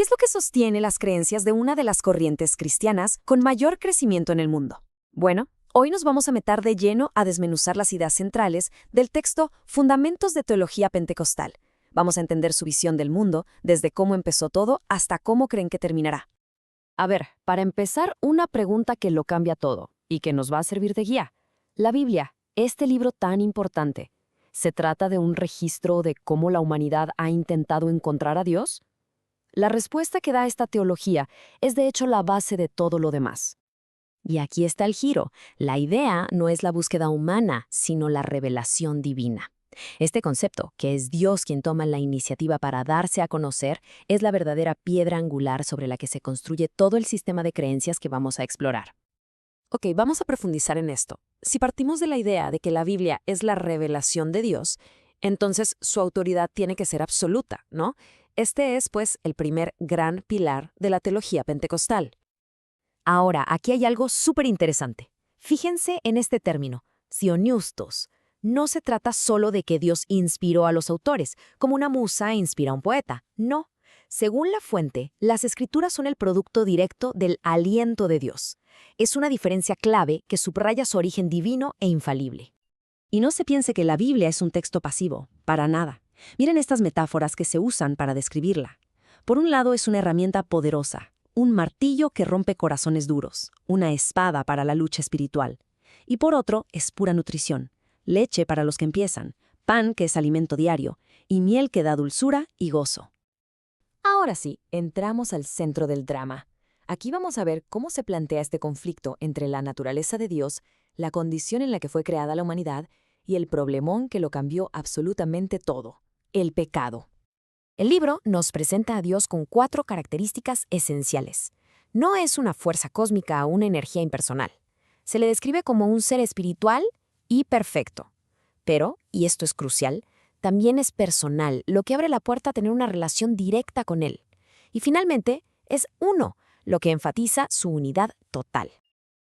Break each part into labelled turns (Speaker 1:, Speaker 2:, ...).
Speaker 1: es lo que sostiene las creencias de una de las corrientes cristianas con mayor crecimiento en el mundo? Bueno, hoy nos vamos a meter de lleno a desmenuzar las ideas centrales del texto Fundamentos de Teología Pentecostal. Vamos a entender su visión del mundo, desde cómo empezó todo hasta cómo creen que terminará.
Speaker 2: A ver, para empezar, una pregunta que lo cambia todo y que nos va a servir de guía. La Biblia, este libro tan importante, ¿se trata de un registro de cómo la humanidad ha intentado encontrar a Dios? La respuesta que da esta teología es de hecho la base de todo lo demás.
Speaker 3: Y aquí está el giro. La idea no es la búsqueda humana, sino la revelación divina. Este concepto, que es Dios quien toma la iniciativa para darse a conocer, es la verdadera piedra angular sobre la que se construye todo el sistema de creencias que vamos a explorar.
Speaker 1: Ok, vamos a profundizar en esto. Si partimos de la idea de que la Biblia es la revelación de Dios, entonces su autoridad tiene que ser absoluta, ¿no? Este es, pues, el primer gran pilar de la teología pentecostal.
Speaker 3: Ahora, aquí hay algo súper interesante. Fíjense en este término, Theopneustos. No se trata solo de que Dios inspiró a los autores, como una musa inspira a un poeta. No. Según la fuente, las escrituras son el producto directo del aliento de Dios. Es una diferencia clave que subraya su origen divino e infalible. Y no se piense que la Biblia es un texto pasivo, para nada. Miren estas metáforas que se usan para describirla. Por un lado es una herramienta poderosa, un martillo que rompe corazones duros, una espada para la lucha espiritual. Y por otro es pura nutrición. Leche para los que empiezan, pan que es alimento diario, y miel que da dulzura y gozo.
Speaker 2: Ahora sí, entramos al centro del drama. Aquí vamos a ver cómo se plantea este conflicto entre la naturaleza de Dios, la condición en la que fue creada la humanidad y el problemón que lo cambió absolutamente todo, el pecado.
Speaker 3: El libro nos presenta a Dios con 4 características esenciales. No es una fuerza cósmica o una energía impersonal. Se le describe como un ser espiritual y perfecto. Pero, y esto es crucial, también es personal, lo que abre la puerta a tener una relación directa con Él. Y finalmente, es uno, lo que enfatiza su unidad total.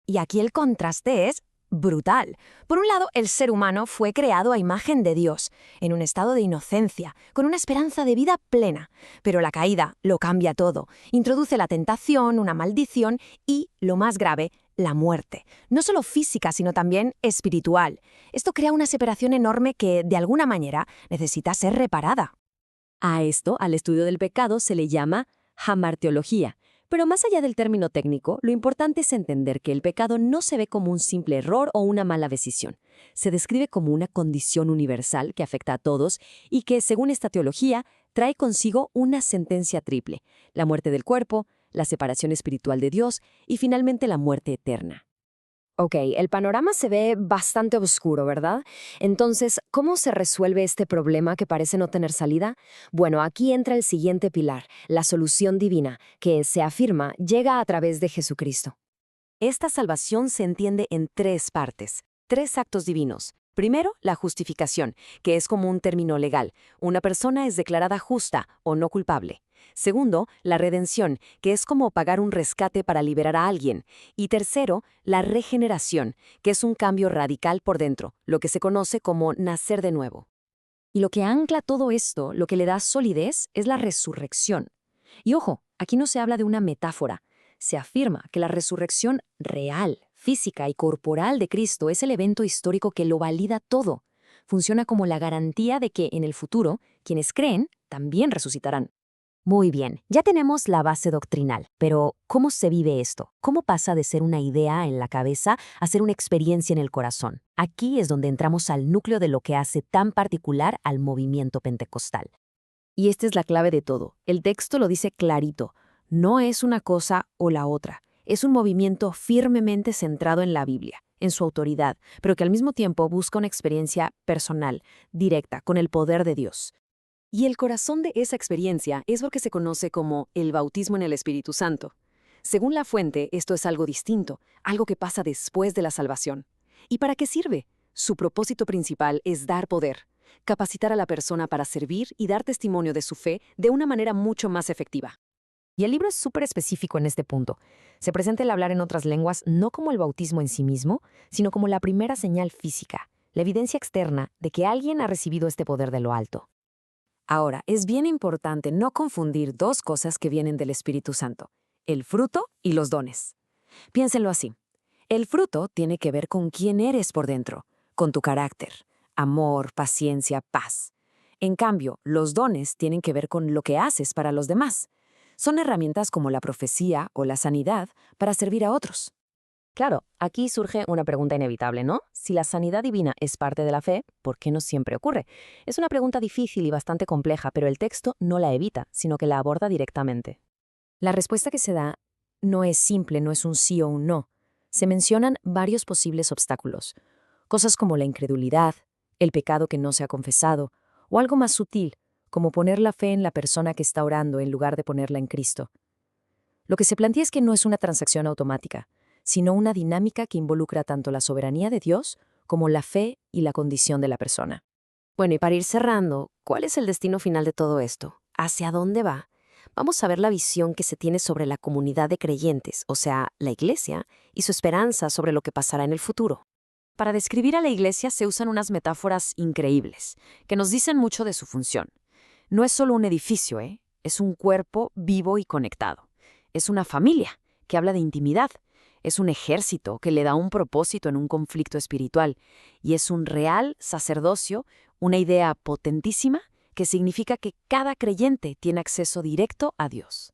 Speaker 1: Y aquí el contraste es brutal. Por un lado, el ser humano fue creado a imagen de Dios, en un estado de inocencia, con una esperanza de vida plena. Pero la caída lo cambia todo, introduce la tentación, una maldición y, lo más grave, la muerte. No solo física, sino también espiritual. Esto crea una separación enorme que, de alguna manera, necesita ser reparada.
Speaker 3: A esto, al estudio del pecado, se le llama hamarteología. Pero más allá del término técnico, lo importante es entender que el pecado no se ve como un simple error o una mala decisión. Se describe como una condición universal que afecta a todos y que, según esta teología, trae consigo una sentencia triple: la muerte del cuerpo, la separación espiritual de Dios y finalmente la muerte eterna.
Speaker 2: Ok, el panorama se ve bastante oscuro, ¿verdad? Entonces, ¿cómo se resuelve este problema que parece no tener salida? Bueno, aquí entra el siguiente pilar, la solución divina, que se afirma llega a través de Jesucristo.
Speaker 1: Esta salvación se entiende en 3 partes, 3 actos divinos. Primero, la justificación, que es como un término legal. Una persona es declarada justa o no culpable. Segundo, la redención, que es como pagar un rescate para liberar a alguien. Y tercero, la regeneración, que es un cambio radical por dentro, lo que se conoce como nacer de nuevo.
Speaker 3: Y lo que ancla todo esto, lo que le da solidez, es la resurrección. Y ojo, aquí no se habla de una metáfora. Se afirma que la resurrección real, física y corporal de Cristo es el evento histórico que lo valida todo. Funciona como la garantía de que en el futuro, quienes creen, también resucitarán. Muy bien, ya tenemos la base doctrinal, pero ¿cómo se vive esto? ¿Cómo pasa de ser una idea en la cabeza a ser una experiencia en el corazón? Aquí es donde entramos al núcleo de lo que hace tan particular al movimiento pentecostal.
Speaker 2: Y esta es la clave de todo. El texto lo dice clarito. No es una cosa o la otra. Es un movimiento firmemente centrado en la Biblia, en su autoridad, pero que al mismo tiempo busca una experiencia personal, directa, con el poder de Dios.
Speaker 1: Y el corazón de esa experiencia es lo que se conoce como el bautismo en el Espíritu Santo. Según la fuente, esto es algo distinto, algo que pasa después de la salvación. ¿Y para qué sirve? Su propósito principal es dar poder, capacitar a la persona para servir y dar testimonio de su fe de una manera mucho más efectiva.
Speaker 3: Y el libro es súper específico en este punto. Se presenta el hablar en otras lenguas no como el bautismo en sí mismo, sino como la primera señal física, la evidencia externa de que alguien ha recibido este poder de lo alto. Ahora, es bien importante no confundir dos cosas que vienen del Espíritu Santo, el fruto y los dones. Piénsenlo así. El fruto tiene que ver con quién eres por dentro, con tu carácter, amor, paciencia, paz. En cambio, los dones tienen que ver con lo que haces para los demás. Son herramientas como la profecía o la sanidad para servir a otros.
Speaker 2: Claro, aquí surge una pregunta inevitable, ¿no? Si la sanidad divina es parte de la fe, ¿por qué no siempre ocurre? Es una pregunta difícil y bastante compleja, pero el texto no la evita, sino que la aborda directamente.
Speaker 1: La respuesta que se da no es simple, no es un sí o un no. Se mencionan varios posibles obstáculos, cosas como la incredulidad, el pecado que no se ha confesado, o algo más sutil, como poner la fe en la persona que está orando en lugar de ponerla en Cristo. Lo que se plantea es que no es una transacción automática, sino una dinámica que involucra tanto la soberanía de Dios como la fe y la condición de la persona.
Speaker 2: Bueno, y para ir cerrando, ¿cuál es el destino final de todo esto? ¿Hacia dónde va? Vamos a ver la visión que se tiene sobre la comunidad de creyentes, o sea, la Iglesia, y su esperanza sobre lo que pasará en el futuro. Para describir a la Iglesia se usan unas metáforas increíbles, que nos dicen mucho de su función. No es solo un edificio, es un cuerpo vivo y conectado. Es una familia, que habla de intimidad. Es un ejército que le da un propósito en un conflicto espiritual. Y es un real sacerdocio, una idea potentísima, que significa que cada creyente tiene acceso directo a Dios.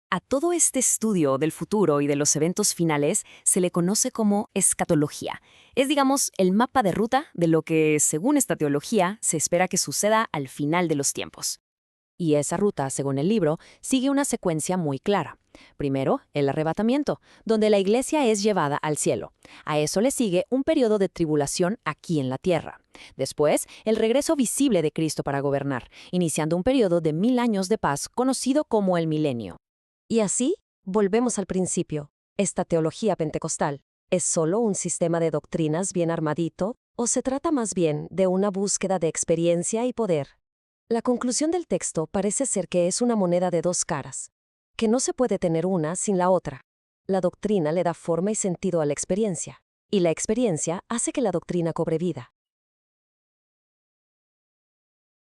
Speaker 2: A todo este estudio del futuro y de los eventos finales se le conoce como escatología. Es, digamos, el mapa de ruta de lo que, según esta teología, se espera que suceda al final de los tiempos. Y esa ruta, según el libro, sigue una secuencia muy clara. Primero, el arrebatamiento, donde la iglesia es llevada al cielo. A eso le sigue un periodo de tribulación aquí en la tierra. Después, el regreso visible de Cristo para gobernar, iniciando un periodo de 1000 años de paz conocido como el milenio.
Speaker 1: Y así, volvemos al principio. ¿Esta teología pentecostal es solo un sistema de doctrinas bien armadito o se trata más bien de una búsqueda de experiencia y poder? La conclusión del texto parece ser que es una moneda de dos caras, que no se puede tener una sin la otra. La doctrina le da forma y sentido a la experiencia, y la experiencia hace que la doctrina cobre vida.